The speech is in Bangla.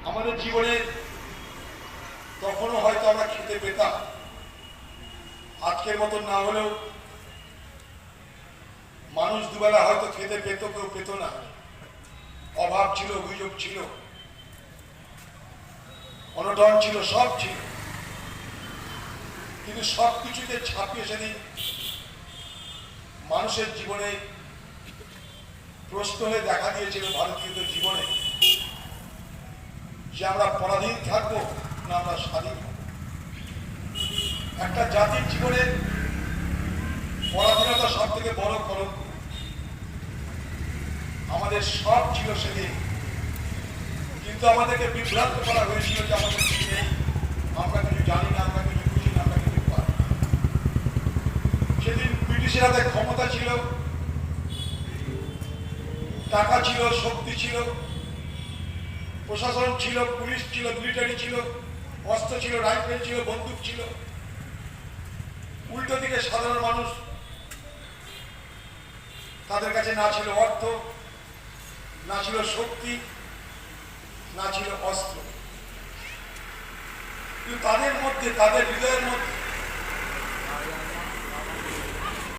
আমাদের জীবনে তখনও হয়তো আমরা খেতে পেতাম, আজকের মতন না হলেও মানুষ দুবেলা হয়তো খেতে পেত, কেউ পেত না। অভাব ছিল, অভিযোগ ছিল, অনটন ছিল, সব ছিল, কিন্তু সবকিছুকে ছাপিয়ে সেদিন মানুষের জীবনে প্রশ্ন হয়ে দেখা দিয়েছিল ভারতীয়দের জীবনে যে আমরা পরাধীন থাকবো না আমরা স্বাধীন। একটা জাতির জীবনে পরাধীনতা সব থেকে বড় কলঙ্ক। আমাদের সব ছিল সেদিন, কিন্তু আমাদেরকে বিভ্রান্ত করা হয়েছিল যে আমাদের কিছু নেই, আমরা কিছু জানি না, আমরা কিছু বুঝি না, আমরা কিছু পারি। সেদিন ব্রিটিশের হাতে ক্ষমতা ছিল, টাকা ছিল, শক্তি ছিল, প্রশাসন ছিল, পুলিশ ছিল, মিলিটারি ছিল, অস্ত্র ছিল, রাইফেল ছিল, বন্দুক ছিল। উল্টো দিকে সাধারণ মানুষ, তাদের কাছে না ছিল অর্থ, না ছিল শক্তি, না ছিল অস্ত্র, কিন্তু তাদের মধ্যে, তাদের হৃদয়ের মধ্যে